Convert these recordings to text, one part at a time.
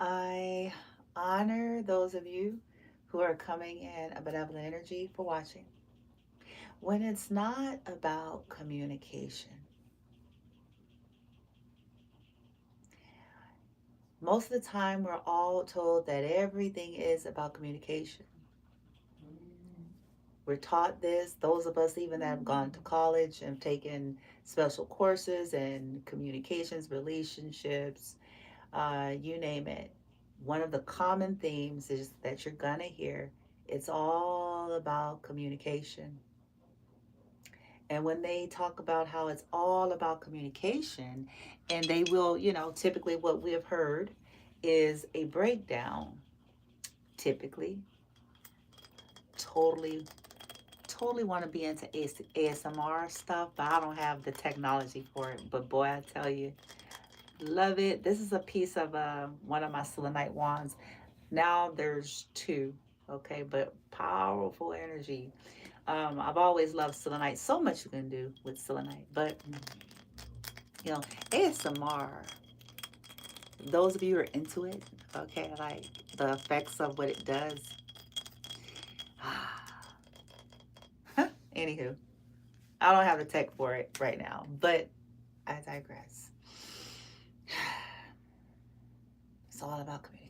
I honor those of you who are coming in a benevolent energy for watching. When it's not about communication, most of the time we're all told that everything is about communication. We're taught this, those of us even that have gone to college and taken special courses in communications, relationships, you name it. One of the common themes is that you're gonna hear it's all about communication. And when they talk about how it's all about communication, and they will, typically what we have heard is a breakdown, typically, totally, totally want to be into ASMR stuff, but I don't have the technology for it. But boy, I tell you, love it. This is a piece of one of my selenite wands. Now there's two, okay, but powerful energy. I've always loved selenite. So much you can do with selenite, but you know, ASMR. Those of you who are into it, okay, like the effects of what it does. Anywho, I don't have the tech for it right now, but I digress. It's all about communication.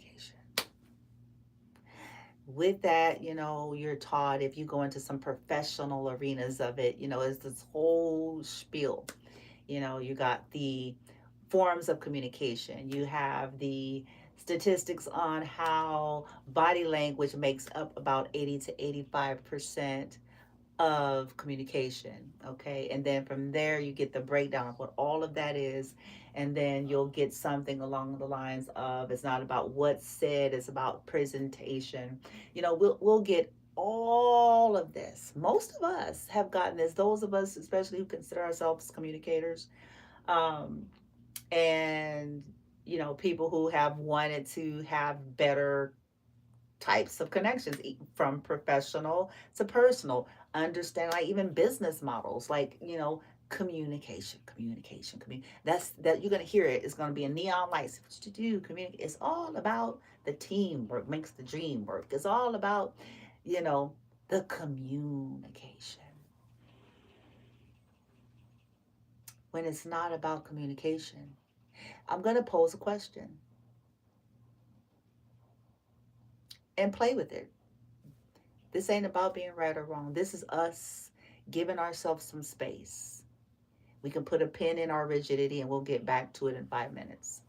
With that, you're taught if you go into some professional arenas of it, it's this whole spiel. You got the forms of communication, you have the statistics on how body language makes up about 80 to 85% of communication. Okay, and then from there you get the breakdown of what all of that is, and then you'll get something along the lines of it's not about what's said, it's about presentation. We'll get all of this. Most of us have gotten this, those of us especially who consider ourselves communicators, and people who have wanted to have better types of connections, from professional to personal. Understand, like even business models, like that's that you're going to hear it. It's going to be a neon lights. What to do? Communicate. It's all about the teamwork makes the dream work. It's all about you know the communication. When it's not about communication, I'm going to pose a question and play with it. This ain't about being right or wrong. This is us giving ourselves some space. We can put a pin in our rigidity and we'll get back to it in 5 minutes.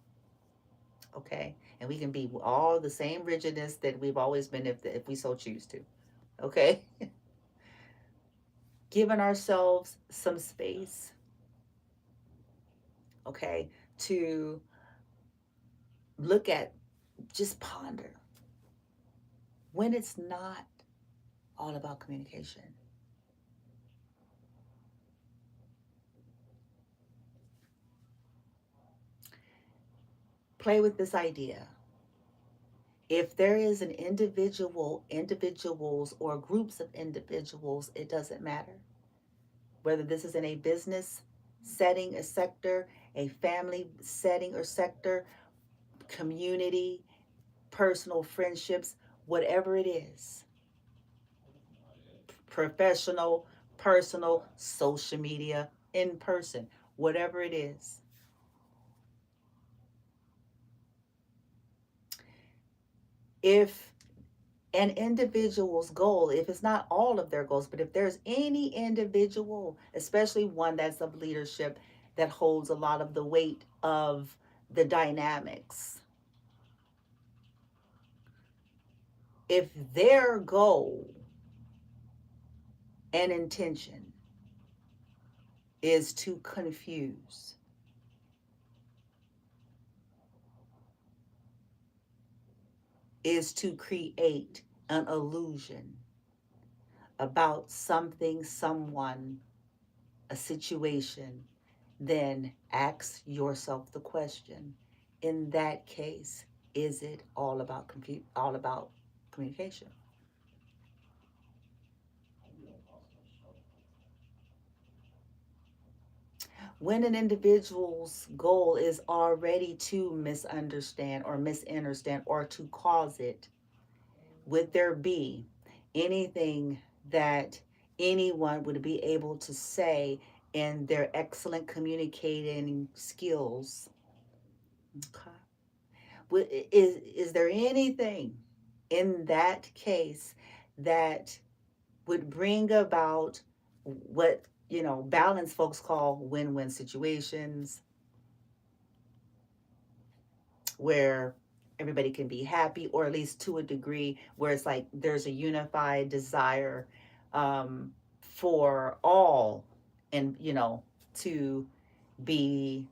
Okay? And we can be all the same rigidness that we've always been if we so choose to. Okay? Giving ourselves some space. Okay? To look at, just ponder when it's not all about communication. Play with this idea. If there is an individuals or groups of individuals, it doesn't matter whether this is in a business setting, a sector, a family setting or sector, community, personal friendships, whatever it is, professional, personal, social media, in person, whatever it is. If an individual's goal, if it's not all of their goals, but if there's any individual, especially one that's of leadership, that holds a lot of the weight of the dynamics, if their goal and intention is to confuse, is to create an illusion about something, someone, a situation, then ask yourself the question, in that case, is it all about communication? when an individual's goal is already to misunderstand or misunderstand or to cause it, would there be anything that anyone would be able to say in their excellent communicating skills? Okay. Is there anything in that case that would bring about what, balance folks call win-win situations, where everybody can be happy, or at least to a degree where it's like there's a unified desire, for all, and to be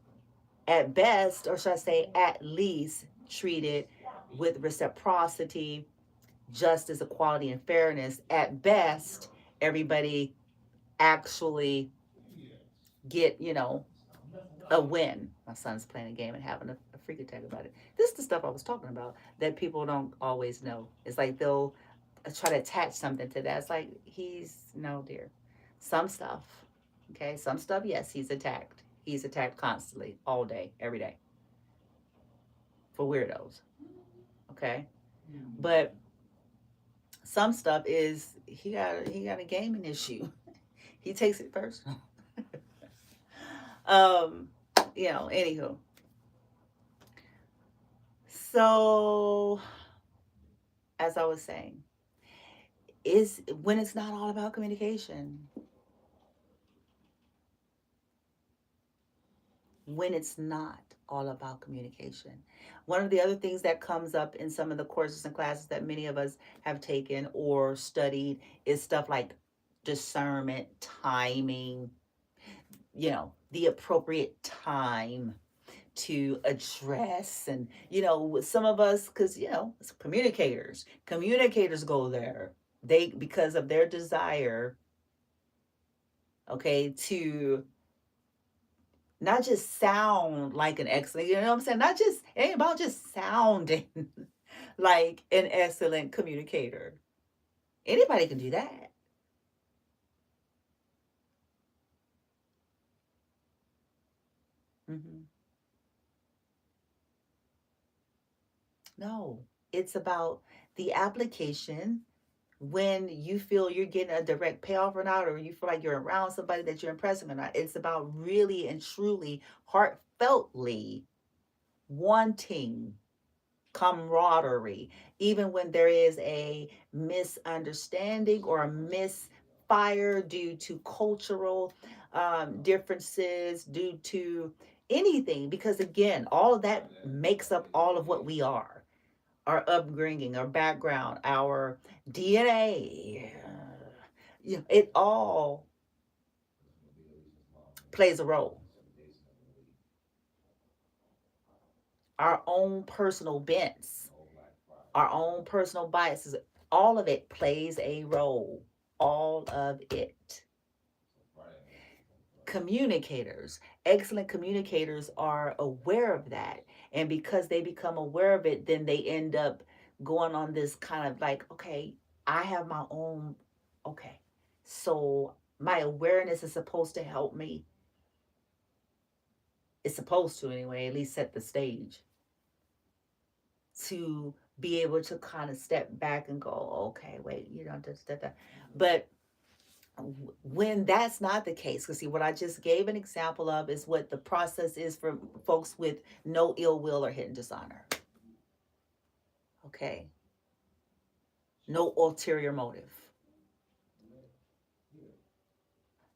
at best, or should I say at least, treated with reciprocity, justice, equality, and fairness. At best, everybody actually get, a win. My son's playing a game and having a freak attack about it. This is the stuff I was talking about that people don't always know. It's like they'll try to attach something to that. It's like, no, dear. Some stuff, okay, some stuff, yes, he's attacked. He's attacked constantly, all day, every day, for weirdos, okay? But some stuff is he got a gaming issue. He takes it personal. um, anywho. So, as I was saying, is when it's not all about communication, when it's not all about communication. One of the other things that comes up in some of the courses and classes that many of us have taken or studied is stuff like discernment, timing, the appropriate time to address. And with some of us, because communicators go there, they, because of their desire, okay, to not just sound like an excellent, you know what I'm saying, not just, it ain't about just sounding like an excellent communicator. Anybody can do that. Mm-hmm. No, it's about the application when you feel you're getting a direct payoff or not, or you feel like you're around somebody that you're impressing or not. It's about really and truly, heartfeltly wanting camaraderie, even when there is a misunderstanding or a misfire due to cultural differences, due to anything, because again, all of that makes up all of what we are, our upbringing, our background, our DNA. It all plays a role. Our own personal bents, our own personal biases, all of it plays a role. All of it. Communicators, excellent communicators, are aware of that. And because they become aware of it, then they end up going on this kind of like, okay, I have my own, okay, so my awareness is supposed to help me. It's supposed to, anyway, at least set the stage to be able to kind of step back and go, okay, wait, but when that's not the case, because see, what I just gave an example of is what the process is for folks with no ill will or hidden dishonor. Okay, no ulterior motive.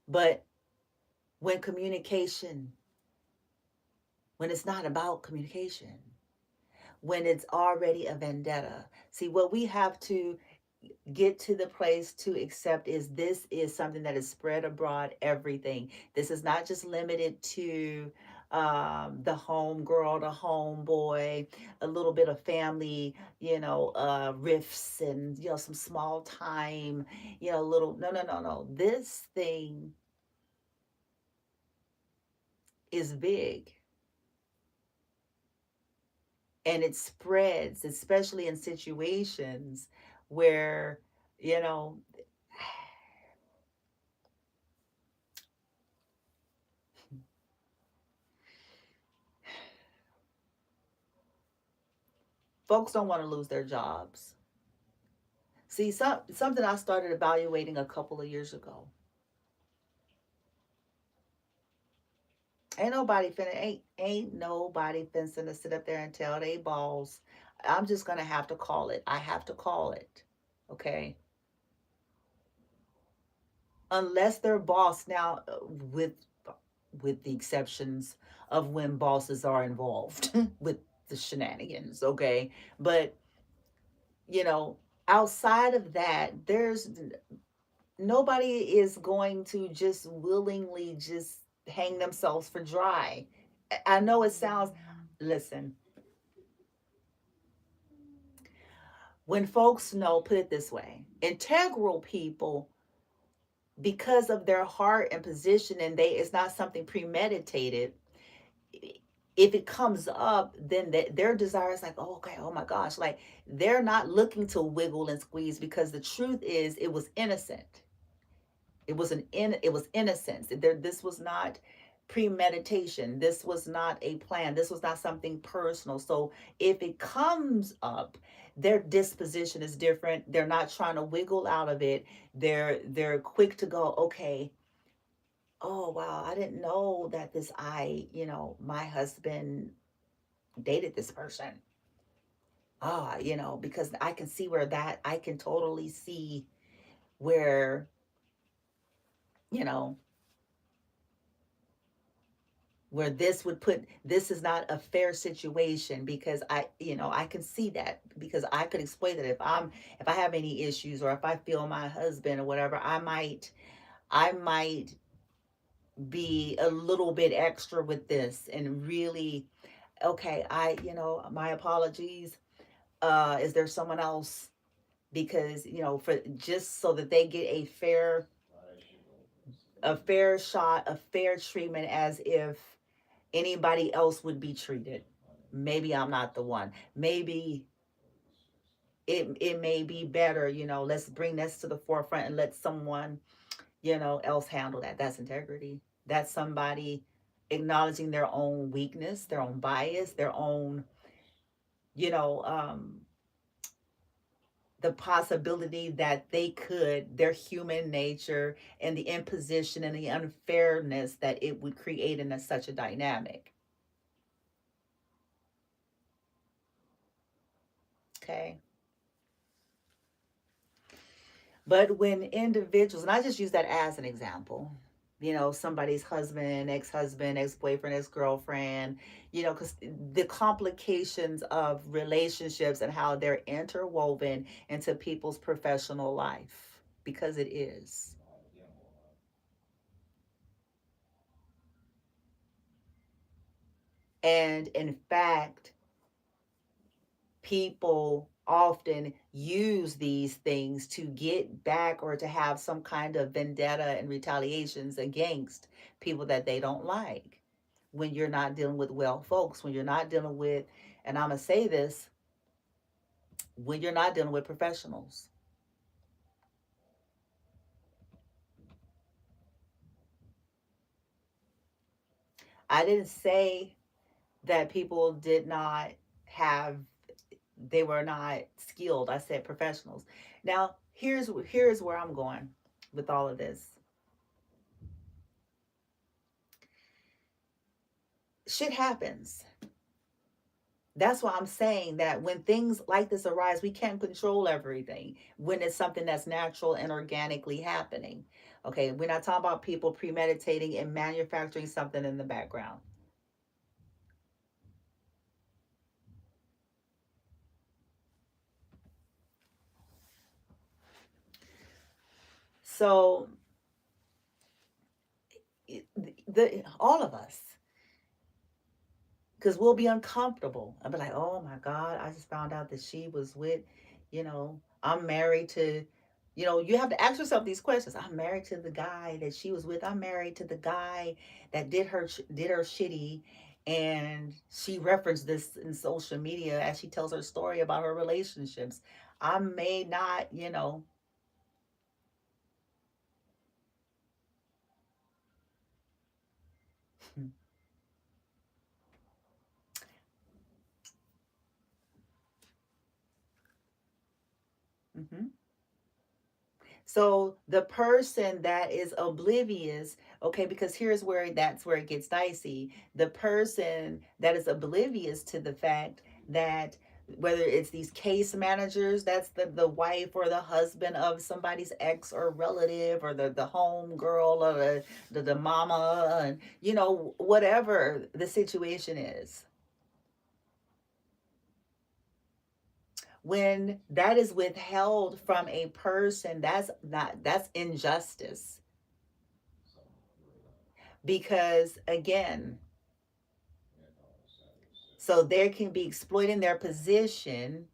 But when communication, when it's not about communication, when it's already a vendetta, see, what we have to get to the place to accept is this is something that is spread abroad, everything. This is not just limited to the home girl, the home boy, a little bit of family, riffs, and some small time, little, no, no, no, no. This thing is big, and it spreads, especially in situations where, you know Folks don't want to lose their jobs. See, something I started evaluating a couple of years ago. Ain't nobody finna sit up there and tell they boss. I'm just gonna have to call it. I have to call it. Okay. Unless their boss now, with the exceptions of when bosses are involved with the shenanigans, okay? But, you know, outside of that, there's nobody is going to just willingly just hang themselves for dry. I know it sounds, listen, when folks know, put it this way, integral people, because of their heart and position, and it's not something premeditated. If it comes up, then their desire is like, oh, okay, oh my gosh, like they're not looking to wiggle and squeeze, because the truth is it was innocent. It was innocence. This was not premeditation. This was not a plan. This was not something personal. So if it comes up, their disposition is different. They're not trying to wiggle out of it. They're quick to go, okay, oh wow, I didn't know that my husband dated this person. Because I can see where that I can totally see where, you know, where this is not a fair situation, because I can see that, because I could explain that if I have any issues, or if I feel my husband or whatever, I might be a little bit extra with this, and really, okay, my apologies. Is there someone else? Because, for just so that they get a fair shot, a fair treatment, as if anybody else would be treated. Maybe I'm not the one. Maybe it may be better, let's bring this to the forefront and let someone, else handle that. That's integrity. That's somebody acknowledging their own weakness, their own bias, their own, you know, um, the possibility that their human nature, and the imposition and the unfairness that it would create in such a dynamic. Okay. But when individuals, and I just use that as an example, somebody's husband, ex-husband, ex-boyfriend, ex-girlfriend, because the complications of relationships and how they're interwoven into people's professional life, because it is. And in fact, people often use these things to get back, or to have some kind of vendetta and retaliations against people that they don't like, when you're not dealing with well folks, when you're not dealing with, and I'm going to say this, when you're not dealing with professionals. I didn't say that people did not have, they were not skilled. I said professionals. Now, here's where I'm going with all of this. Shit happens. That's why I'm saying that when things like this arise, we can't control everything when it's something that's natural and organically happening. Okay, we're not talking about people premeditating and manufacturing something in the background. So, all of us, because we'll be uncomfortable. I'll be like, oh my God, I just found out that she was with, I'm married to, you have to ask yourself these questions. I'm married to the guy that she was with. I'm married to the guy that did her shitty. And she referenced this in social media as she tells her story about her relationships. I may not, Mm-hmm. So the person that is oblivious, okay, because here's where that's where it gets dicey. The person that is oblivious to the fact that whether it's these case managers, that's the wife or the husband of somebody's ex or relative, or the home girl, or the mama, and whatever the situation is, when that is withheld from a person, that's injustice. Because again, so there can be exploiting their position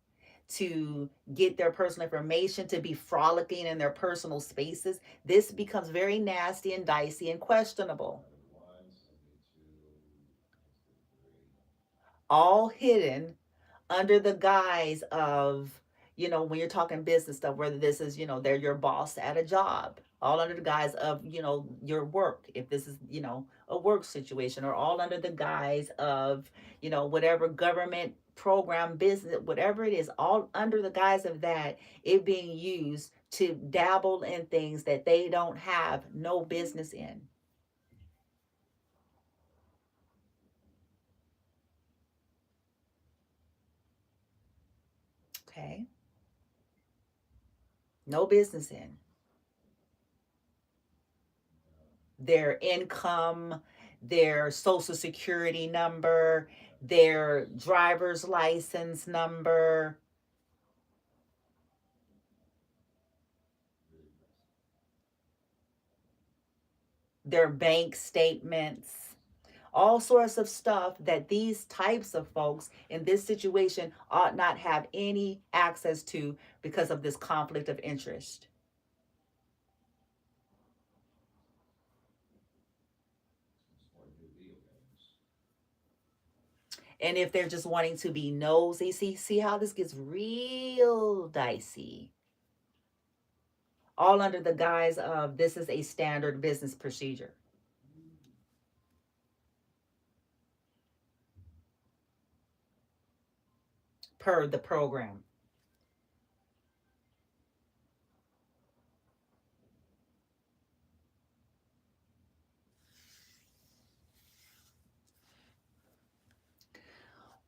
to get their personal information, to be frolicking in their personal spaces. This becomes very nasty and dicey and questionable, all hidden under the guise of, when you're talking business stuff, whether this is, they're your boss at a job, all under the guise of, your work, if this is, a work situation, or all under the guise of, whatever government program, business, whatever it is, all under the guise of that, it being used to dabble in things that they don't have no business in. Okay. No business in. Their income, their social security number, their driver's license number, their bank statements, all sorts of stuff that these types of folks in this situation ought not have any access to because of this conflict of interest. And if they're just wanting to be nosy, see how this gets real dicey. All under the guise of this is a standard business procedure per the program.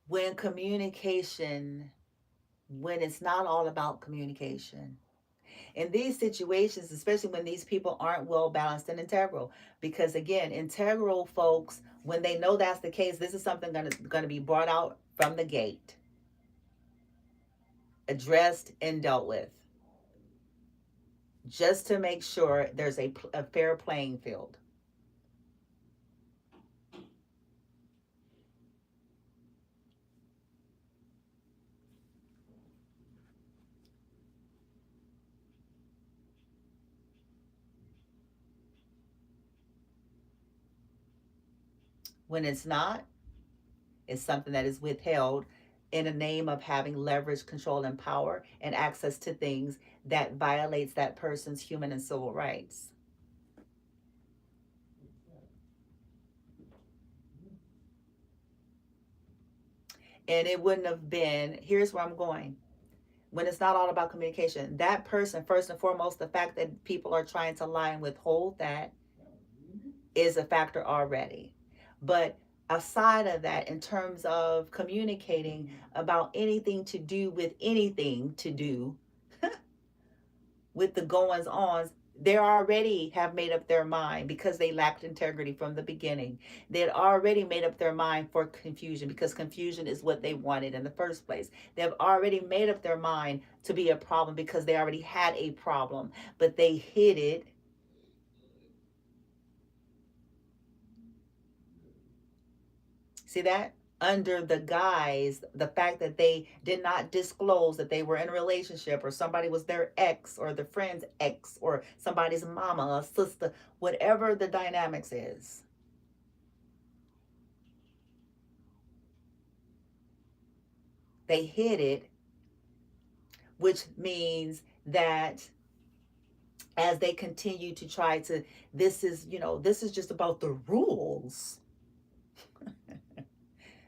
When communication, when it's not all about communication, in these situations, especially when these people aren't well balanced and integral, because again, integral folks, when they know that's the case, this is something going to be brought out from the gate, addressed and dealt with, just to make sure there's a fair playing field. When it's not, it's something that is withheld in the name of having leverage, control, and power and access to things that violates that person's human and civil rights. And it wouldn't have been, here's where I'm going. When it's not all about communication, that person, first and foremost, the fact that people are trying to lie and withhold that is a factor already. But aside of that, in terms of communicating about anything to do with anything to do with the goings ons, they already have made up their mind because they lacked integrity from the beginning. They had already made up their mind for confusion because confusion is what they wanted in the first place. They have already made up their mind to be a problem because they already had a problem, but they hid it. See that? Under the guise, the fact that they did not disclose that they were in a relationship, or somebody was their ex or the friend's ex or somebody's mama or sister, whatever the dynamics is. They hid it, which means that as they continue to try to, this is just about the rules.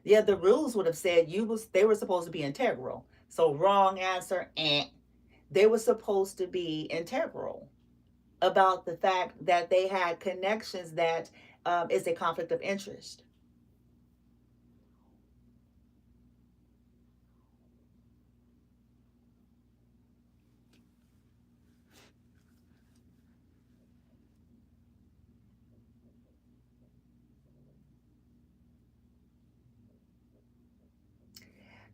Yeah, the rules would have said they were supposed to be integral. So wrong answer, eh. They were supposed to be integral about the fact that they had connections that is a conflict of interest.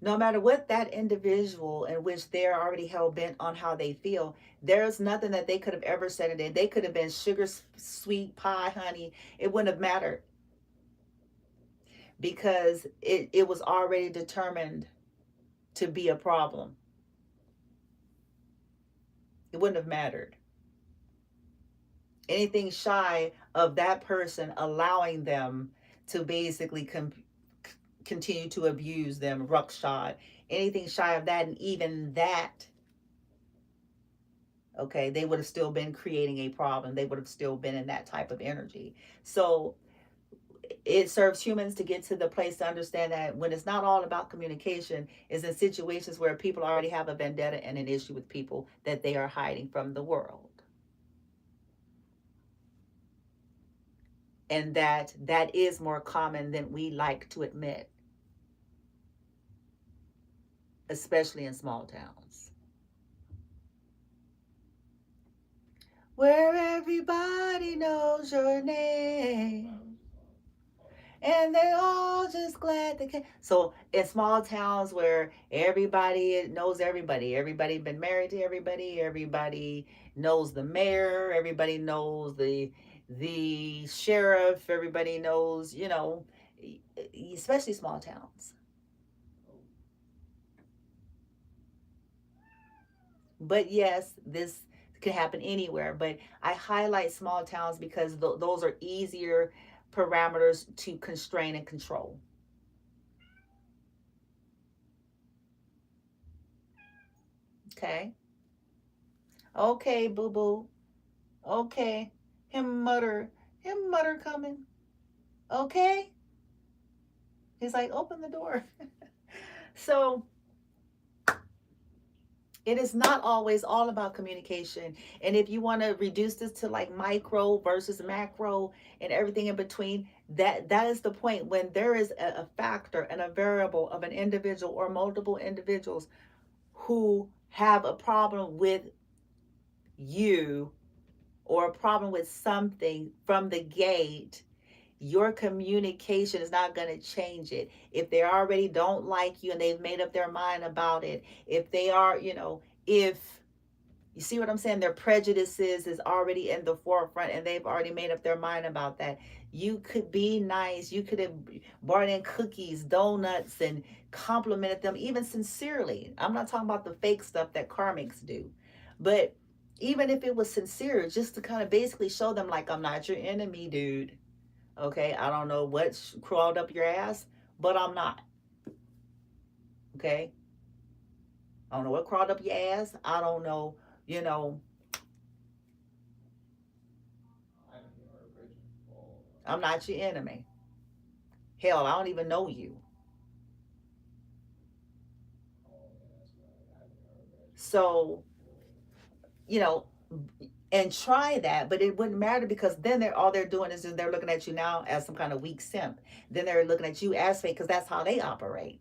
No matter what that individual in which they're already hell bent on how they feel, there's nothing that they could have ever said it in. They could have been sugar sweet pie, honey. It wouldn't have mattered because it was already determined to be a problem. It wouldn't have mattered. Anything shy of that person allowing them to basically continue to abuse them, ruckshot, anything shy of that, and even that, okay, they would have still been creating a problem. They would have still been in that type of energy. So it serves humans to get to the place to understand that when it's not all about communication, is in situations where people already have a vendetta and an issue with people that they are hiding from the world. And that is more common than we like to admit, especially in small towns where everybody knows your name and they're all just glad they can. So in small towns where everybody knows everybody, everybody been married to everybody, everybody knows the mayor, everybody knows the sheriff, everybody knows, especially small towns. But yes, this can happen anywhere. But I highlight small towns because those are easier parameters to constrain and control. Okay. Okay, boo boo. Okay. Him mutter coming. Okay. He's like, open the door. So it is not always all about communication. And if you want to reduce this to like micro versus macro and everything in between, that is the point. When there is a factor and a variable of an individual or multiple individuals who have a problem with you or a problem with something from the gate, your communication is not going to change it. If they already don't like you and they've made up their mind about it, if they are, if you see what I'm saying, their prejudices is already in the forefront and they've already made up their mind about that. You could be nice. You could have brought in cookies, donuts, and complimented them, even sincerely. I'm not talking about the fake stuff that karmics do. But even if it was sincere, just to kind of basically show them, like, I'm not your enemy, dude. Okay, I don't know what crawled up your ass, but I'm not. Okay, I don't know what crawled up your ass. I don't know, you know, I'm not your enemy. Hell, I don't even know you. So, you know, and try that, but it wouldn't matter because then they're doing is they're looking at you now as some kind of weak simp. Then they're looking at you as fake because that's how they operate.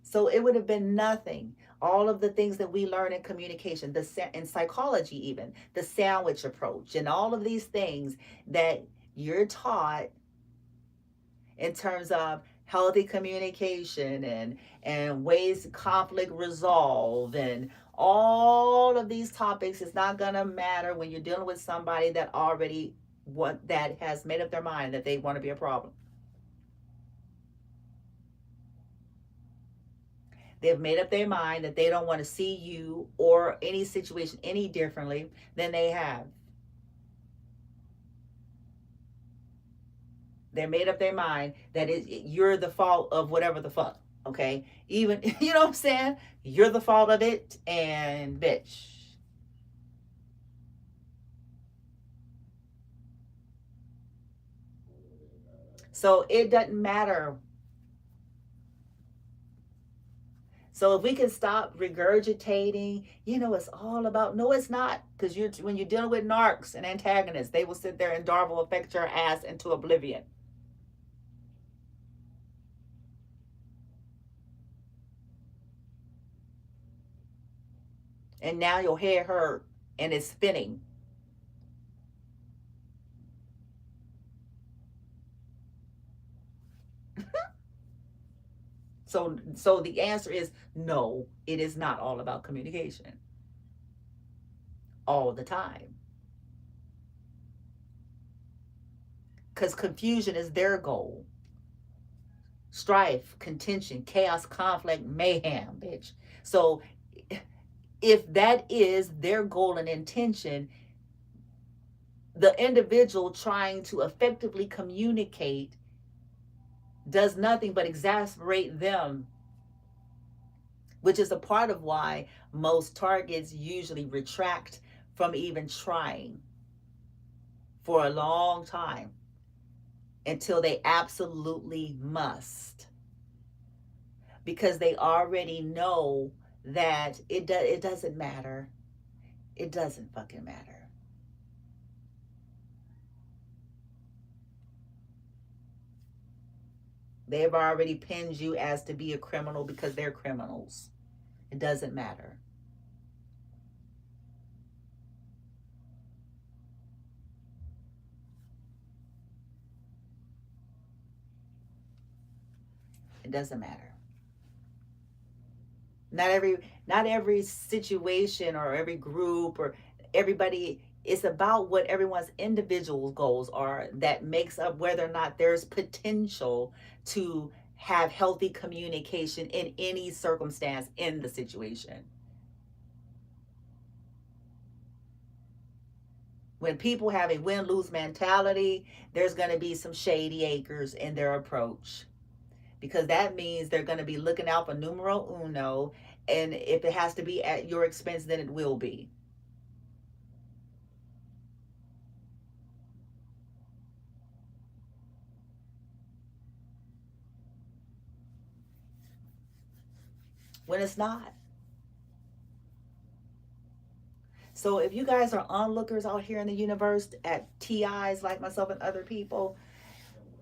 So it would have been nothing. All of the things that we learn in communication, in psychology, even the sandwich approach, and all of these things that you're taught in terms of healthy communication and ways to conflict resolve and all of these topics is not going to matter when you're dealing with somebody that already that has made up their mind that they want to be a problem. They've made up their mind that they don't want to see you or any situation any differently than they have. They made up their mind that you're the fault of whatever the fuck. Okay, even you know what I'm saying. You're the fault of it, and bitch. So it doesn't matter. So if we can stop regurgitating, it's all about, no, it's not. Because when you're dealing with narcs and antagonists, they will sit there and Darv will affect your ass into oblivion. And now your head hurt and it's spinning. So the answer is no, it is not all about communication all the time. Because confusion is their goal. Strife, contention, chaos, conflict, mayhem, bitch. So if that is their goal and intention, the individual trying to effectively communicate does nothing but exacerbate them, which is a part of why most targets usually retract from even trying for a long time until they absolutely must, because they already know that it doesn't matter. It doesn't fucking matter. They've already pinned you as to be a criminal because they're criminals. It doesn't matter. It doesn't matter. Not every situation or every group or everybody, it's about what everyone's individual goals are that makes up whether or not there's potential to have healthy communication in any circumstance in the situation. When people have a win-lose mentality, there's going to be some shady acres in their approach, because that means they're going to be looking out for numero uno, and if it has to be at your expense, then it will be. When it's not. So if you guys are onlookers out here in the universe at TIs like myself and other people,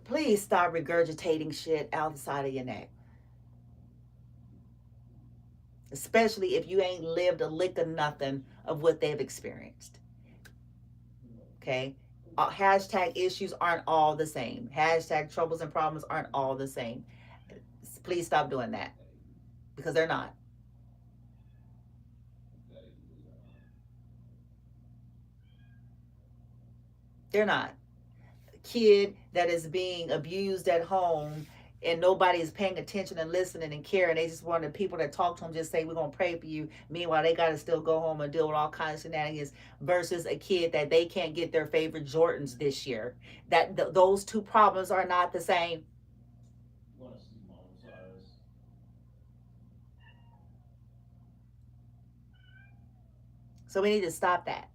please stop regurgitating shit outside of your neck. Especially if you ain't lived a lick of nothing of what they've experienced. Okay? Hashtag issues aren't all the same. Hashtag troubles and problems aren't all the same. Please stop doing that, because they're not. They're not. Kid that is being abused at home and nobody is paying attention and listening and caring. They just want the people that talk to them just say, we're going to pray for you. Meanwhile, they got to still go home and deal with all kinds of shenanigans, versus a kid that they can't get their favorite Jordans this year. Those two problems are not the same. So we need to stop that.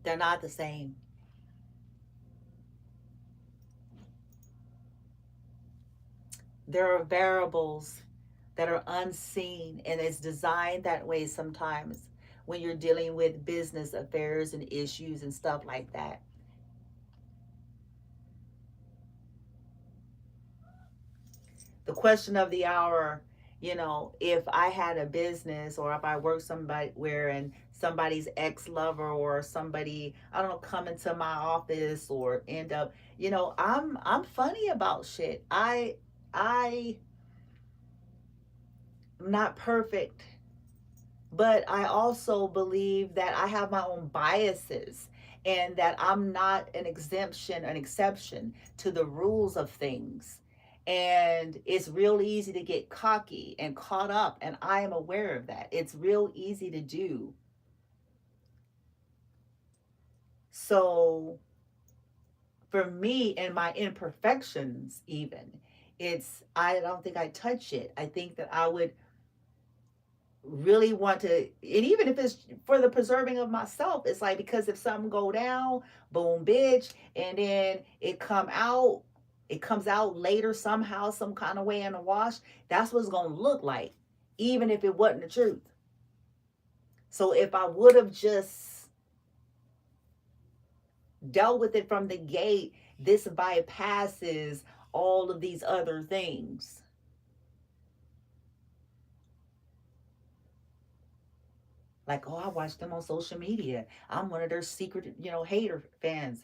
They're not the same. There are variables that are unseen, and it's designed that way sometimes when you're dealing with business affairs and issues and stuff like that. The question of the hour, if I had a business or if I worked somewhere and somebody's ex-lover or somebody, I don't know, come into my office or end up, I'm funny about shit. I'm not perfect, but I also believe that I have my own biases and that I'm not an exception to the rules of things. And it's real easy to get cocky and caught up, and I am aware of that. It's real easy to do. So for me and my imperfections, even, I don't think I touch it. I think that I would really want to, and even if it's for the preserving of myself, it's like, because if something go down, boom, bitch, and then it comes out later somehow, some kind of way in the wash, that's what it's gonna look like, even if it wasn't the truth. So if I would have just dealt with it from the gate, this bypasses all of these other things. Like, oh, I watch them on social media. I'm one of their secret, hater fans.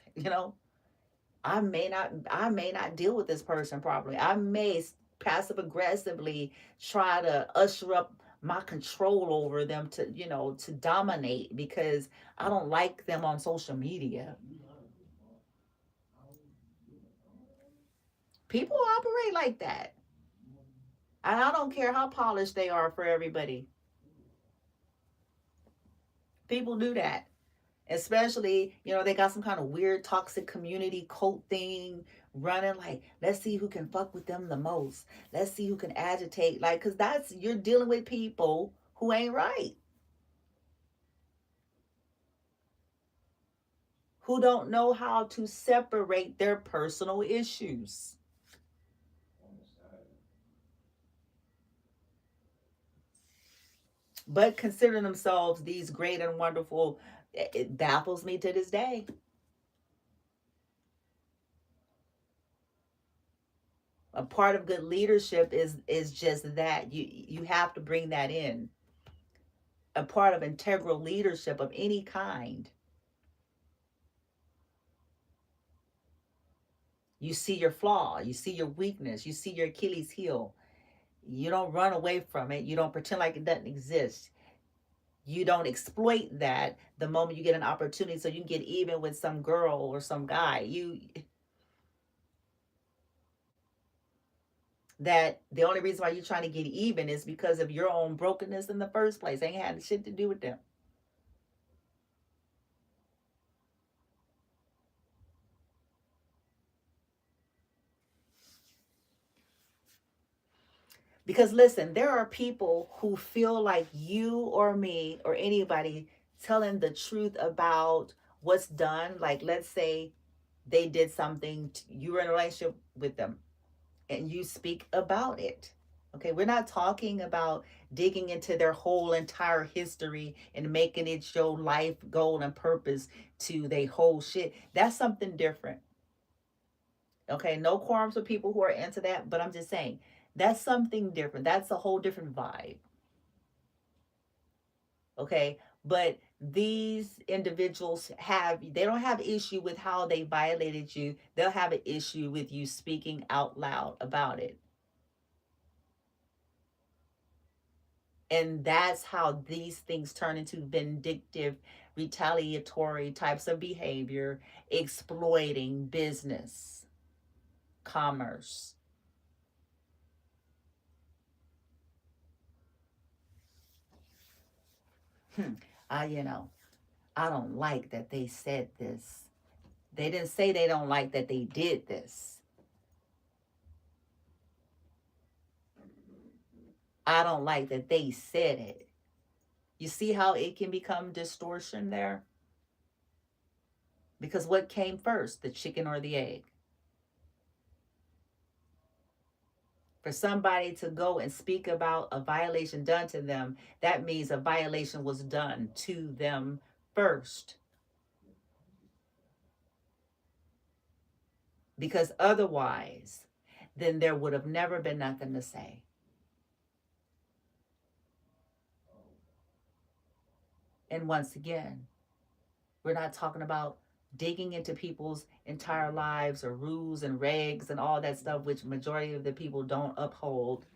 I may not deal with this person properly. I may passive aggressively try to usher up my control over them to dominate, because I don't like them on social media. People operate like that. And I don't care how polished they are for everybody. People do that. Especially, they got some kind of weird toxic community cult thing running, like, let's see who can fuck with them the most. Let's see who can agitate. Like, because you're dealing with people who ain't right, who don't know how to separate their personal issues. But consider themselves these great and wonderful. It baffles me to this day. A part of good leadership is just that you have to bring that in. A part of integral leadership of any kind, you see your flaw, you see your weakness, you see your Achilles heel. You don't run away from it, you don't pretend like it doesn't exist. You don't exploit that the moment you get an opportunity so you can get even with some girl or some guy. That the only reason why you're trying to get even is because of your own brokenness in the first place. Ain't had shit to do with them. Because listen, there are people who feel like you or me or anybody telling the truth about what's done. Like, let's say they did something, you were in a relationship with them and you speak about it. Okay, we're not talking about digging into their whole entire history and making it your life goal and purpose to their whole shit. That's something different. Okay, no qualms with people who are into that, but I'm just saying that's something different. That's a whole different vibe. Okay, but these individuals they don't have issue with how they violated you. They'll have an issue with you speaking out loud about it. And that's how these things turn into vindictive, retaliatory types of behavior, exploiting business, commerce. I, I don't like that they said this. They didn't say they don't like that they did this. I don't like that they said it. You see how it can become distortion there? Because what came first, the chicken or the egg? For somebody to go and speak about a violation done to them, that means a violation was done to them first. Because otherwise, then there would have never been nothing to say. And once again, we're not talking about digging into people's entire lives or rules and regs and all that stuff, which majority of the people don't uphold,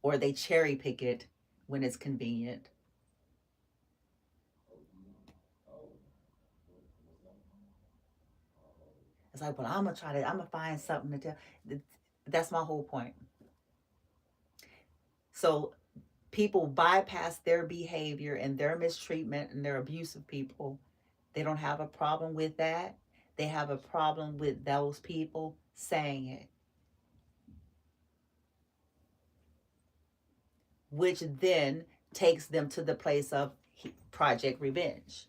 or they cherry pick it when it's convenient. It's like, well, I'm gonna find something to tell. That's my whole point. So people bypass their behavior and their mistreatment and their abuse of people. They don't have a problem with that. They have a problem with those people saying it. which then takes them to the place of Project Revenge.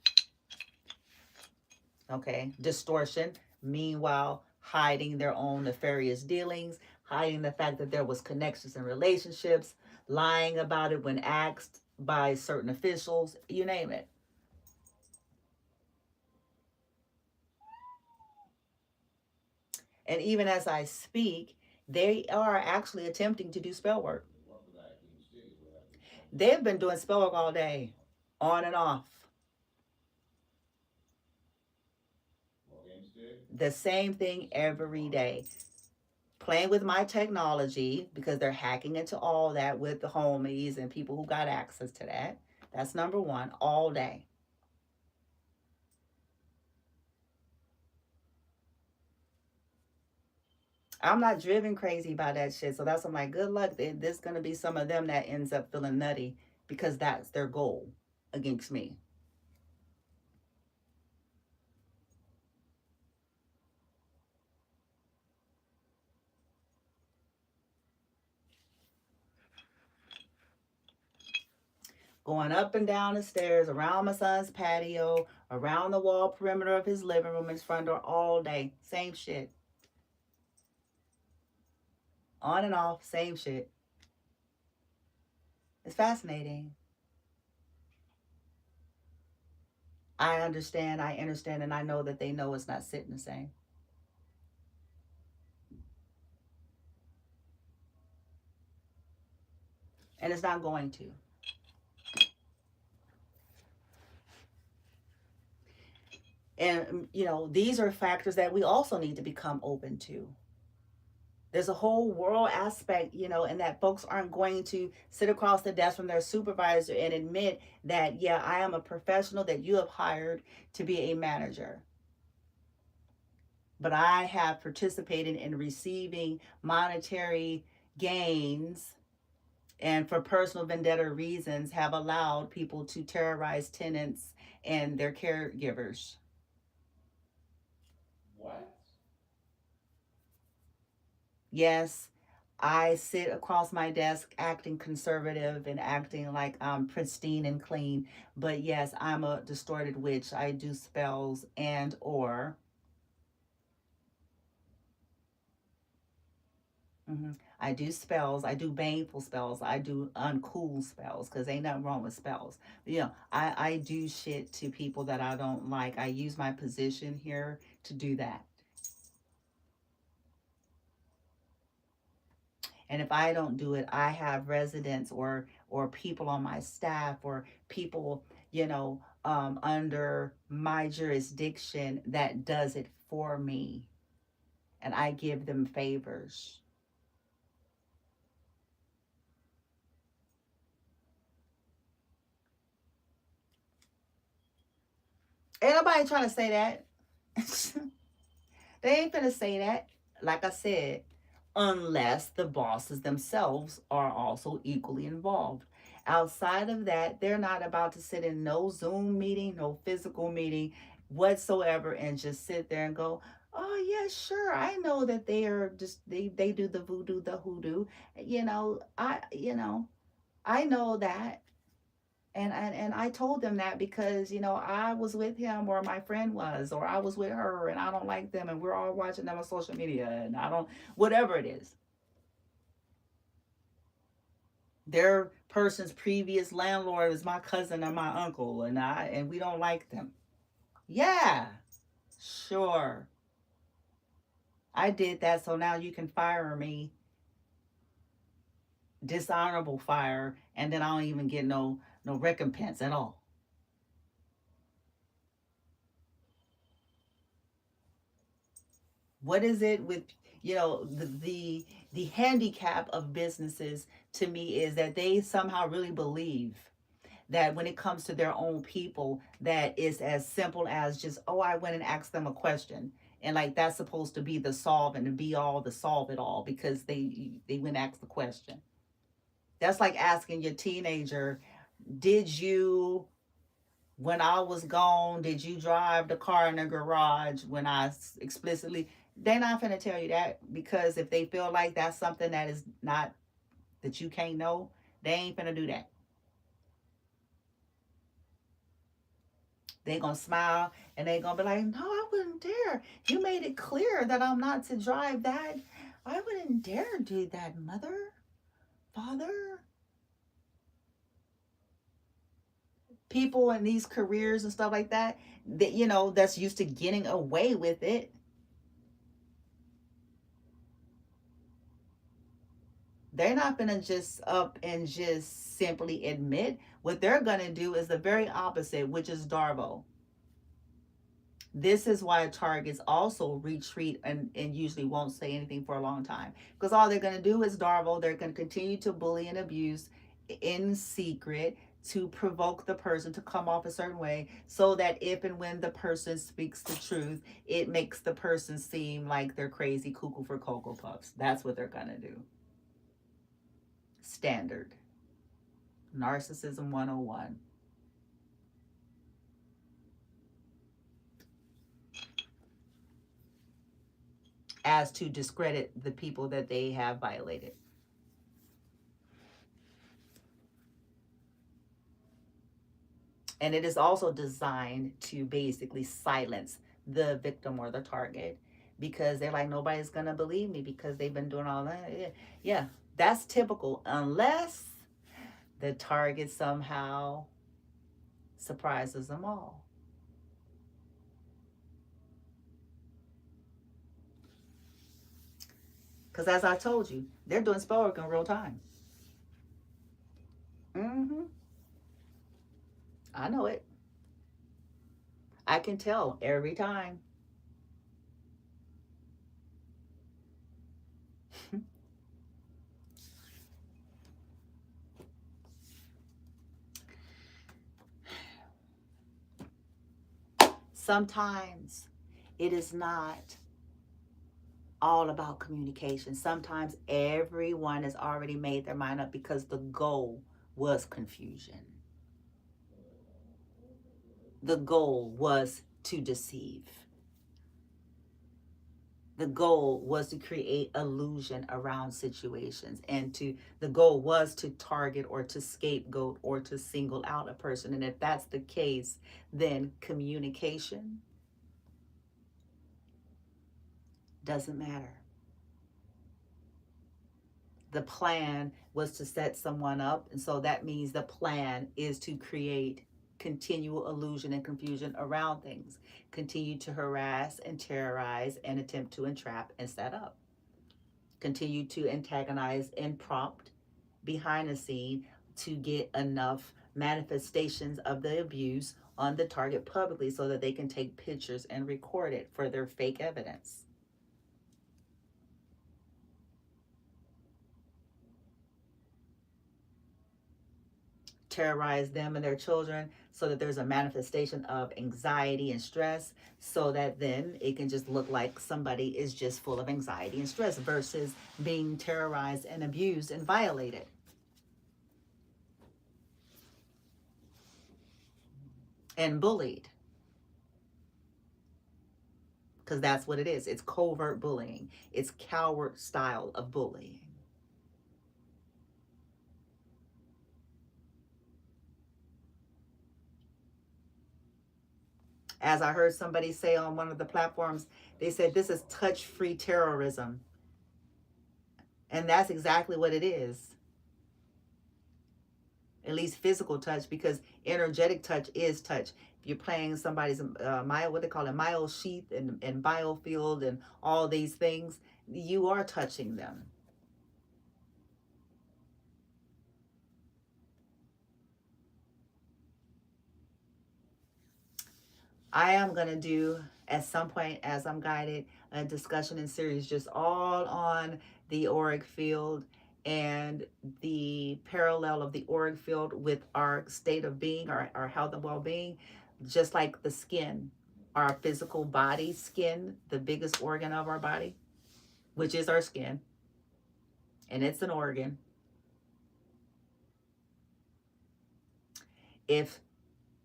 Okay, distortion, meanwhile, hiding their own nefarious dealings, hiding the fact that there was connections and relationships, lying about it when asked by certain officials, you name it. And even as I speak, they are actually attempting to do spell work. They've been doing spell work all day, on and off. The same thing every day. Playing with my technology because they're hacking into all that with the homies and people who got access to that. That's number one, all day. I'm not driven crazy by that shit. So that's, I'm like, good luck. There's going to be some of them that ends up feeling nutty because that's their goal against me. Going up and down the stairs, around my son's patio, around the wall perimeter of his living room, his front door all day. Same shit. On and off, same shit. It's fascinating. I understand, and I know that they know it's not sitting the same. And it's not going to. And, these are factors that we also need to become open to. There's a whole world aspect, and that folks aren't going to sit across the desk from their supervisor and admit that, yeah, I am a professional that you have hired to be a manager. But I have participated in receiving monetary gains and for personal vendetta reasons have allowed people to terrorize tenants and their caregivers. What? Yes, I sit across my desk acting conservative and acting like I'm pristine and clean, but yes, I'm a distorted witch. I do spells and or mhm, I do spells. I do baneful spells. I do uncool spells because ain't nothing wrong with spells. I do shit to people that I don't like. I use my position here to do that. And if I don't do it, I have residents or people on my staff or people, under my jurisdiction that does it for me, and I give them favors. Ain't nobody trying to say that. They ain't finna say that. Like I said, unless the bosses themselves are also equally involved. Outside of that, they're not about to sit in no Zoom meeting, no physical meeting whatsoever and just sit there and go, oh yeah, sure. I know that they are just they do the voodoo, the hoodoo. I know that. And I told them that because I was with him or my friend was or I was with her and I don't like them and we're all watching them on social media and I don't, whatever it is, their person's previous landlord is my cousin or my uncle and we don't like them. Yeah, sure, I did that, so now you can fire me, dishonorable fire, and then I don't even get no recompense at all. What is it with the handicap of businesses to me is that they somehow really believe that when it comes to their own people that it's as simple as just, oh, I went and asked them a question, and like that's supposed to be the solve and to be all the solve it all because they went and asked the question. That's like asking your teenager, did you, when I was gone, did you drive the car in the garage when I explicitly? They're not going to tell you that because if they feel like that's something that is not, that you can't know, They ain't finna do that. They gonna smile and they gonna be like, no, I wouldn't dare. You made it clear that I'm not to drive that. I wouldn't dare do that, mother, father. People in these careers and stuff like that, that that's used to getting away with it. They're not gonna just up and just simply admit. What they're gonna do is the very opposite, which is Darvo. This is why targets also retreat and usually won't say anything for a long time. Because all they're going to do is Darvo. They're going to continue to bully and abuse in secret to provoke the person to come off a certain way, so that if and when the person speaks the truth, it makes the person seem like they're crazy cuckoo for Cocoa Puffs. That's what they're going to do. Standard. Narcissism 101. As to discredit the people that they have violated. And it is also designed to basically silence the victim or the target, because they're like, nobody's going to believe me because they've been doing all that. Yeah, that's typical, unless the target somehow surprises them all. Because as I told you, they're doing spell work in real time. Mm-hmm. I know it. I can tell every time. Sometimes it is not all about communication. Sometimes everyone has already made their mind up because the goal was confusion. The goal was to deceive. The goal was to create illusion around situations, and the goal was to target or to scapegoat or to single out a person. And if that's the case, then communication doesn't matter. The plan was to set someone up, and so that means the plan is to create continual illusion and confusion around things, continue to harass and terrorize and attempt to entrap and set up, continue to antagonize and prompt behind the scene to get enough manifestations of the abuse on the target publicly so that they can take pictures and record it for their fake evidence. Terrorize them and their children so that there's a manifestation of anxiety and stress, so that then it can just look like somebody is just full of anxiety and stress versus being terrorized and abused and violated. And bullied. Because that's what it is. It's covert bullying. It's coward style of bullying. As I heard somebody say on one of the platforms, they said this is touch-free terrorism. And that's exactly what it is. At least physical touch, because energetic touch is touch. If you're playing somebody's what they call it, myo sheath and biofield and all these things, you are touching them. I am going to do, at some point as I'm guided, a discussion and series just all on the auric field and the parallel of the auric field with our state of being, our health and well-being, just like the skin, our physical body skin, the biggest organ of our body, which is our skin, and it's an organ. If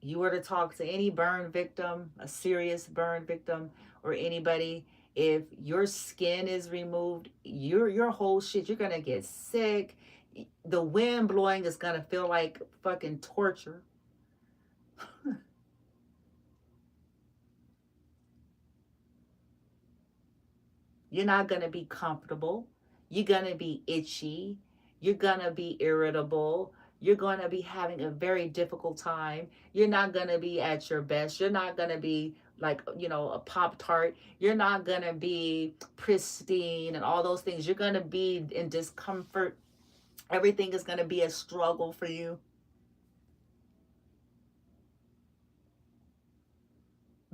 you were to talk to any burn victim, a serious burn victim, or anybody, if your skin is removed, your whole shit, you're gonna get sick. The wind blowing is going to feel like fucking torture. You're not going to be comfortable. You're going to be itchy. You're going to be irritable. You're going to be having a very difficult time. You're not going to be at your best. You're not going to be like, you know, a Pop Tart. You're not going to be pristine and all those things. You're going to be in discomfort. Everything is going to be a struggle for you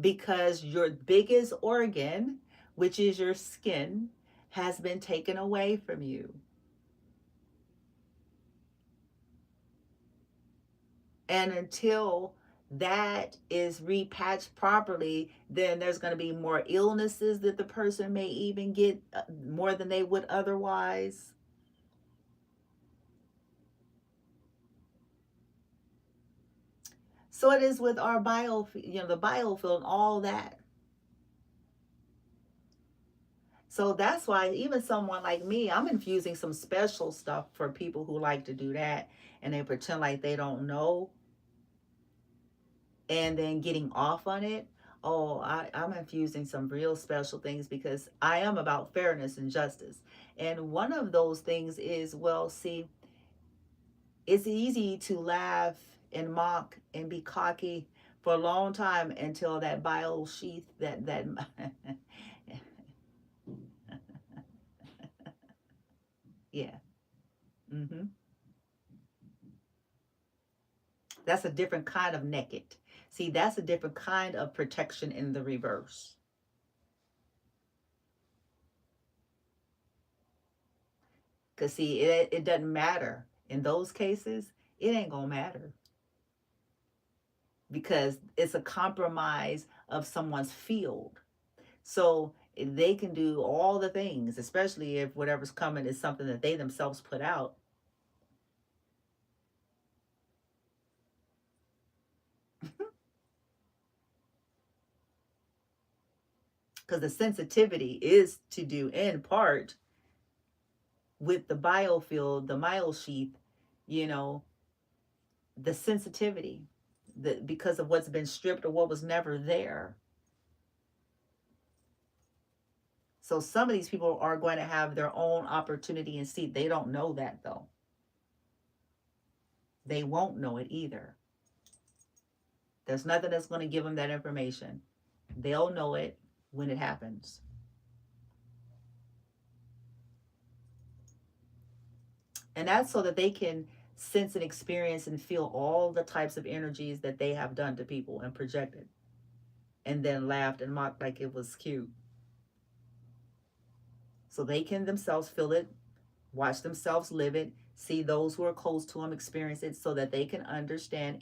because your biggest organ, which is your skin, has been taken away from you. And until that is repatched properly, then there's going to be more illnesses that the person may even get more than they would otherwise. So it is with our the biofield and all that. So that's why even someone like me, I'm infusing some special stuff for people who like to do that and they pretend like they don't know and then getting off on it. Oh, I'm infusing some real special things because I am about fairness and justice. And one of those things is, well, see, it's easy to laugh and mock and be cocky for a long time until that bio sheath, that yeah. Mm-hmm. That's a different kind of naked. See, that's a different kind of protection in the reverse. Because, see, it doesn't matter. In those cases, it ain't going to matter because it's a compromise of someone's field. So they can do all the things, especially if whatever's coming is something that they themselves put out. Because the sensitivity is to do in part with the biofield, the myosheath, you know, the sensitivity, because of what's been stripped or what was never there. So some of these people are going to have their own opportunity and seat. They don't know that though. They won't know it either. There's nothing that's going to give them that information. They'll know it when it happens. And that's so that they can sense and experience and feel all the types of energies that they have done to people and projected and then laughed and mocked like it was cute. So they can themselves feel it, watch themselves live it, see those who are close to them experience it so that they can understand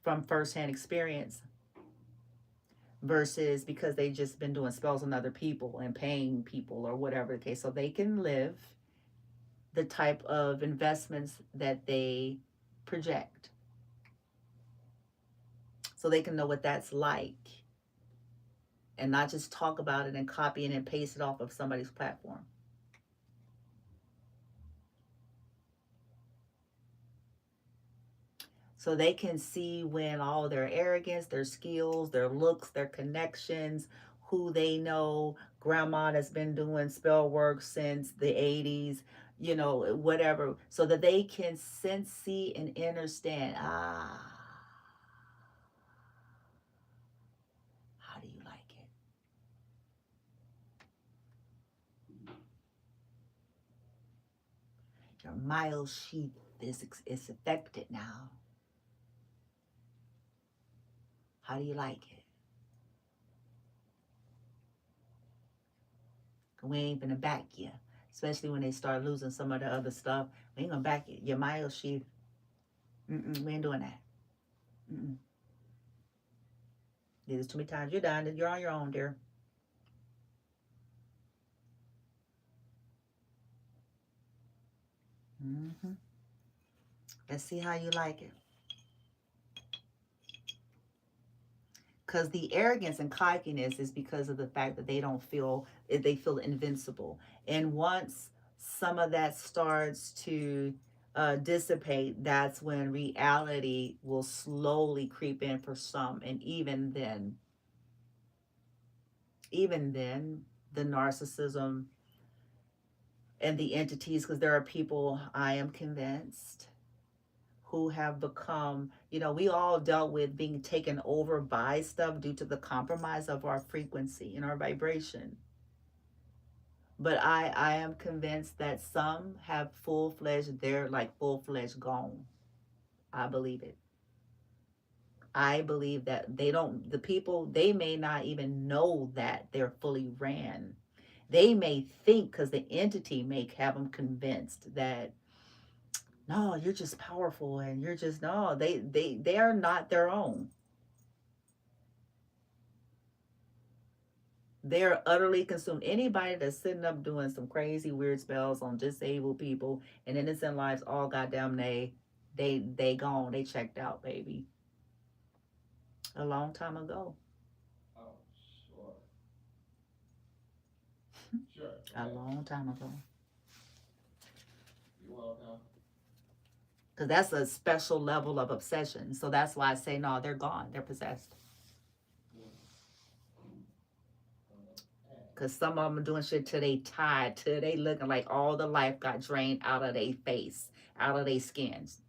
from firsthand experience versus because they just been doing spells on other people and paying people or whatever the case. So they can live the type of investments that they project. So they can know what that's like and not just talk about it and copy it and paste it off of somebody's platform. So they can see when all their arrogance, their skills, their looks, their connections, who they know, grandma that's been doing spell work since the 80s, you know, whatever, so that they can sense, see, and understand. How do you like it? Your mild sheath is affected now. How do you like it? We ain't gonna back you, especially when they start losing some of the other stuff. We ain't gonna back you. Your mild sheath, we ain't doing that. Mm-mm. There's too many times you're done. You're on your own, dear. Mm-hmm. Let's see how you like it. Because the arrogance and cockiness is because of the fact that they don't feel, they feel invincible. And once some of that starts to dissipate, that's when reality will slowly creep in for some. And even then, the narcissism and the entities, because there are people, I am convinced, who have become, we all dealt with being taken over by stuff due to the compromise of our frequency and our vibration. But I am convinced that some have full-fledged, they're like full-fledged gone. I believe it. I believe that the people, they may not even know that they're fully ran. They may think, because the entity may have them convinced that, no, you're just powerful and you're just, no, they are not their own. They're utterly consumed. Anybody that's sitting up doing some crazy weird spells on disabled people and innocent lives, all goddamn they gone. They checked out, baby. A long time ago. Oh, sure. Sure. A long time ago. You're welcome. Because that's a special level of obsession. So that's why I say, no, they're gone. They're possessed. Because some of them are doing shit till they tired, till they looking like all the life got drained out of their face, out of their skins.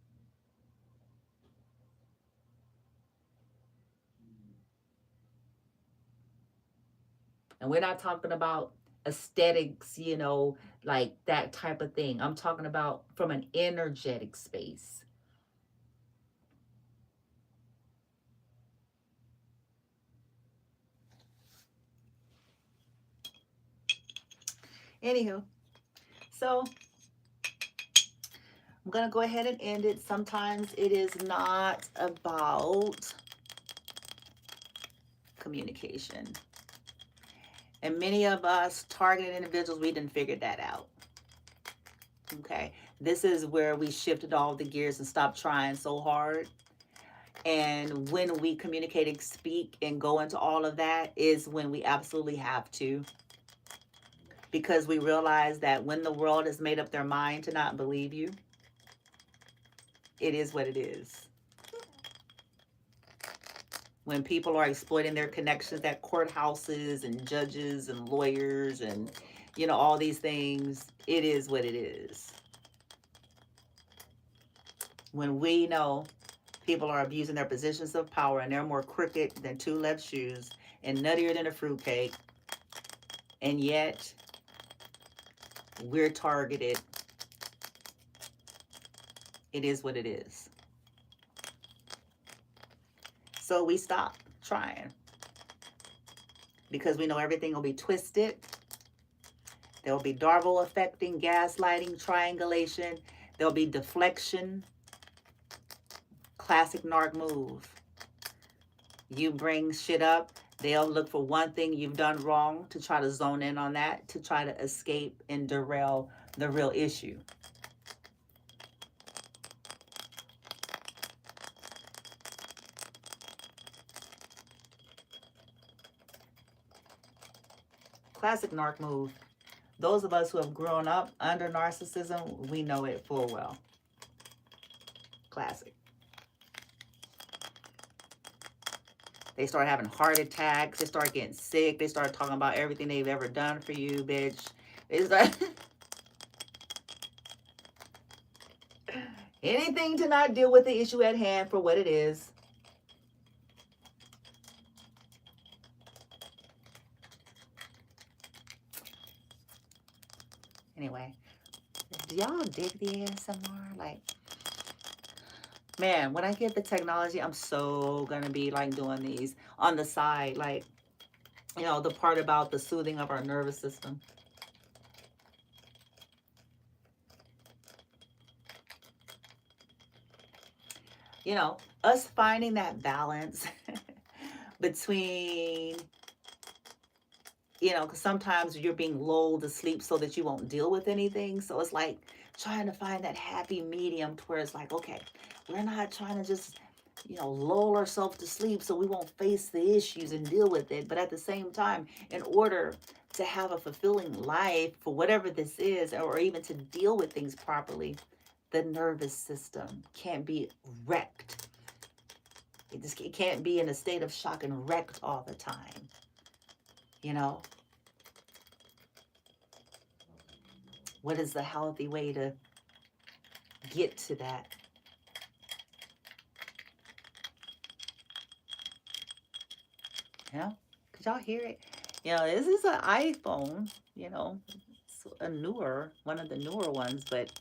And we're not talking about aesthetics, like that type of thing. I'm talking about from an energetic space. Anywho, so I'm going to go ahead and end it. Sometimes it is not about communication. And many of us targeted individuals, we didn't figure that out. Okay. This is where we shifted all the gears and stopped trying so hard. And when we communicate and speak and go into all of that is when we absolutely have to. Because we realize that when the world has made up their mind to not believe you, it is what it is. When people are exploiting their connections at courthouses and judges and lawyers and, all these things, it is what it is. When we know people are abusing their positions of power and they're more crooked than two left shoes and nuttier than a fruitcake, and yet we're targeted, it is what it is. So we stop trying because we know everything will be twisted. There will be Darvel affecting, gaslighting, triangulation. There'll be deflection. Classic narc move. You bring shit up, they'll look for one thing you've done wrong to try to zone in on that, to try to escape and derail the real issue. Classic narc move. Those of us who have grown up under narcissism, we know it full well. Classic. They start having heart attacks. They start getting sick. They start talking about everything they've ever done for you, bitch. They start anything to not deal with the issue at hand for what it is. Anyway, do y'all dig the ASMR? Like, man, when I get the technology, I'm so gonna be like doing these on the side, like, the part about the soothing of our nervous system. Us finding that balance between, because sometimes you're being lulled to sleep so that you won't deal with anything. So it's like trying to find that happy medium to where it's like, okay, we're not trying to just, lull ourselves to sleep so we won't face the issues and deal with it. But at the same time, in order to have a fulfilling life for whatever this is, or even to deal with things properly, the nervous system can't be wrecked. It can't be in a state of shock and wrecked all the time. You know, what is the healthy way to get to that? You know, could y'all hear it? You know, this is an iPhone. You know, it's a newer, one of the newer ones, but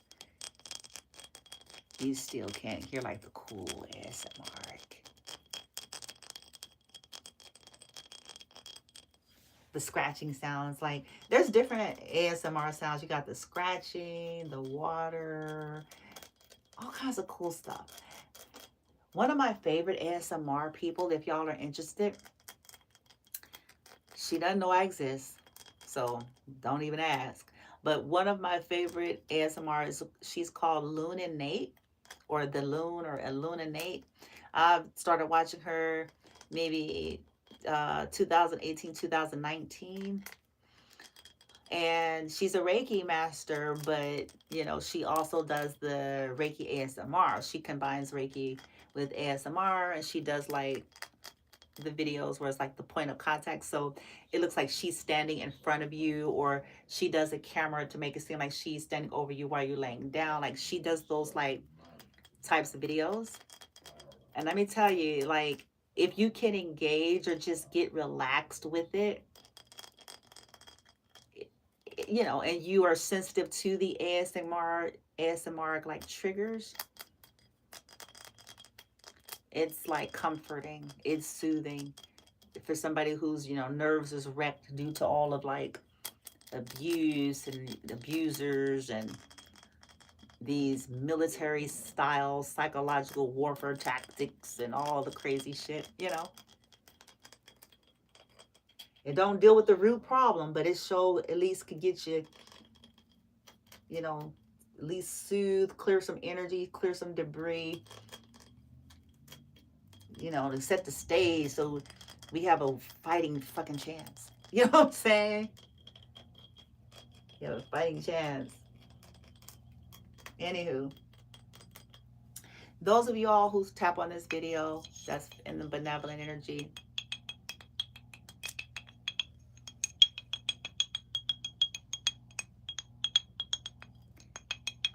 you still can't hear like the cool ASMR. The scratching sounds, like there's different ASMR sounds. You got the scratching, the water, all kinds of cool stuff. One of my favorite ASMR people, if y'all are interested, she doesn't know I exist, so don't even ask. But one of my favorite ASMR is, she's called Loon and Nate, or the Loon, or Illuminate. I started watching her maybe 2018, 2019. And she's a Reiki master, but you know, she also does the Reiki ASMR. She combines Reiki with ASMR, and she does like the videos where it's like the point of contact. So it looks like she's standing in front of you, or she does a camera to make it seem like she's standing over you while you're laying down. Like she does those like types of videos. And let me tell you, like, if you can engage or just get relaxed with it, you know, and you are sensitive to the ASMR like triggers, it's like comforting, it's soothing for somebody who's, you know, nerves is wrecked due to all of like abuse and abusers and these military style psychological warfare tactics and all the crazy shit, you know. It don't deal with the root problem, but it show at least could get you, you know, at least soothe, clear some energy, clear some debris, you know, to set the stage so we have a fighting fucking chance. You know what I'm saying? You have a fighting chance. Anywho, those of y'all who tap on this video, that's in the benevolent energy,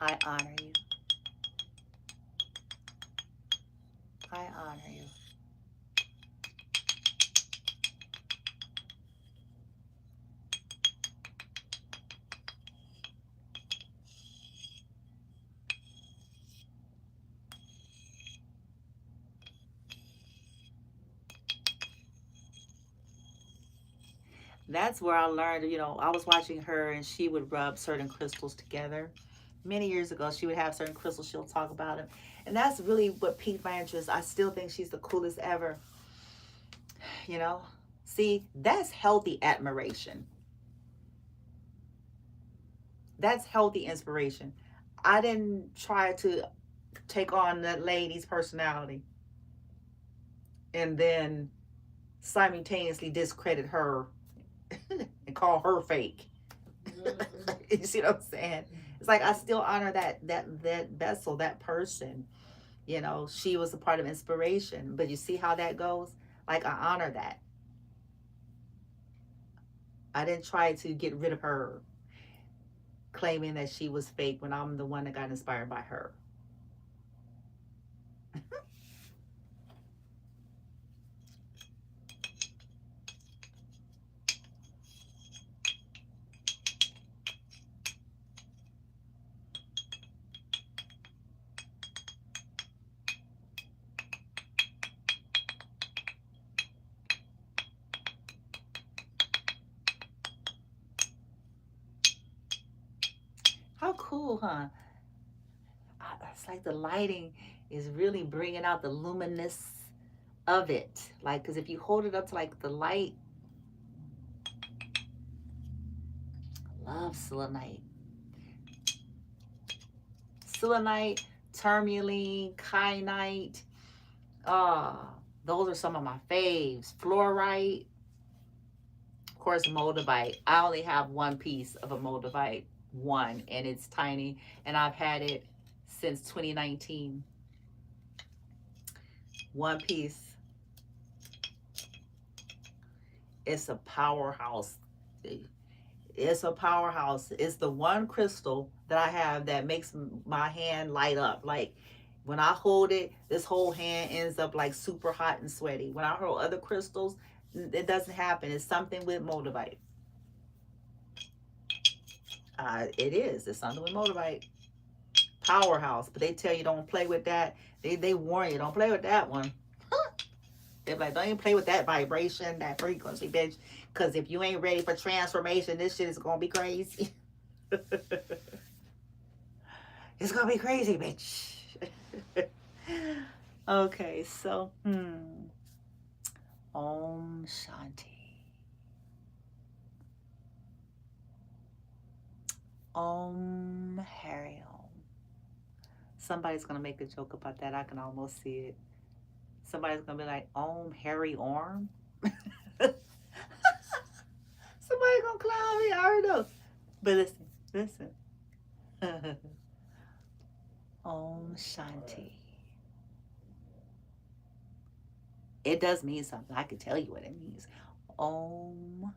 I honor you. I honor you. That's where I learned, you know, I was watching her and she would rub certain crystals together. Many years ago, she would have certain crystals, she'll talk about them. And that's really what piqued my interest. I still think she's the coolest ever, you know? See, that's healthy admiration. That's healthy inspiration. I didn't try to take on that lady's personality and then simultaneously discredit her and call her fake. You see what I'm saying? It's like I still honor that vessel, that person. You know, she was a part of inspiration. But you see how that goes? Like I honor that. I didn't try to get rid of her, claiming that she was fake when I'm the one that got inspired by her. How cool, huh? It's like the lighting is really bringing out the luminous of it. Like, because if you hold it up to like the light, love selenite. Selenite, tourmaline, kyanite. Ah, those are some of my faves. Fluorite. course, moldavite. I only have one piece of a moldavite one, and it's tiny, and I've had it since 2019. One piece. It's a powerhouse. It's a powerhouse. It's the one crystal that I have that makes my hand light up. Like when I hold it, this whole hand ends up like super hot and sweaty. When I hold other crystals, it doesn't happen. It's something with moldavite. It is. It's something with moldavite. Powerhouse. But they tell you don't play with that. They warn you, don't play with that one. They're like, don't even play with that vibration, that frequency, bitch. Because if you ain't ready for transformation, this shit is going to be crazy. It's going to be crazy, bitch. Okay, so, Om Shanti. Om Hari Om. Somebody's going to make a joke about that. I can almost see it. Somebody's going to be like, Om Hari Orm. Somebody going to clown me. I already know. But listen. Om Shanti. It does mean something. I can tell you what it means. Om.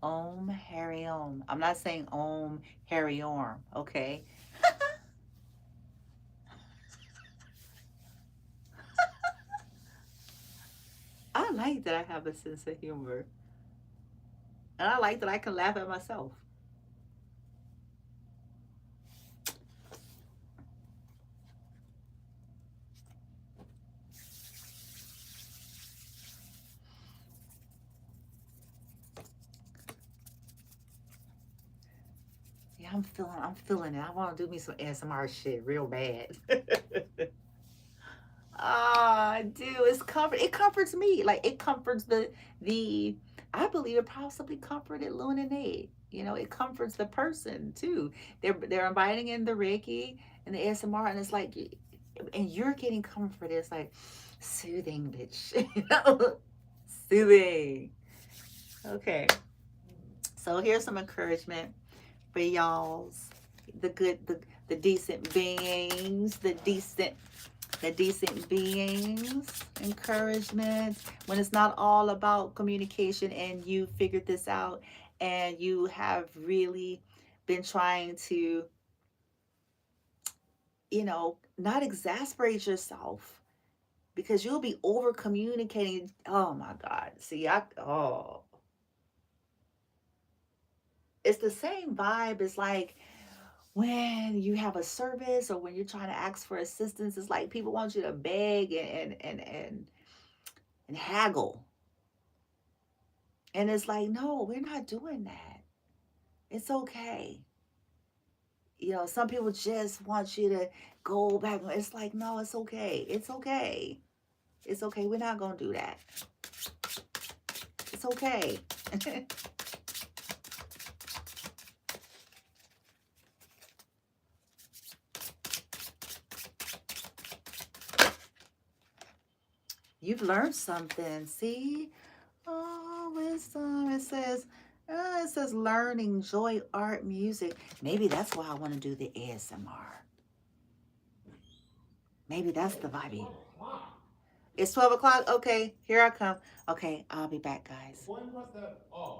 Om Hari Om. I'm not saying Om Hari Orm, okay? I like that I have a sense of humor. And I like that I can laugh at myself. Yeah, I'm feeling it. I want to do me some ASMR shit real bad. I do. It comforts me. Like it comforts the I believe it possibly comforted Luna and Nate. You know, it comforts the person too. They're inviting in the Reiki and the ASMR, and it's like, and you're getting comforted. It's like soothing, bitch. You know, soothing. Okay, so here's some encouragement for y'all's the decent beings, the decent beings, encouragement when it's not all about communication and you figured this out and you have really been trying to, not exasperate yourself because you'll be over communicating. Oh my God. See, it's the same vibe. It's like when you have a service or when you're trying to ask for assistance, it's like people want you to beg and haggle. And it's like, no, we're not doing that. It's okay. Some people just want you to go back. It's like, no, it's okay. It's okay. It's okay. We're not going to do that. It's okay. You've learned something. See? Oh, wisdom. It says learning, joy, art, music. Maybe that's why I want to do the ASMR. Maybe that's the vibe. It's 12 o'clock. Okay, here I come. Okay, I'll be back, guys.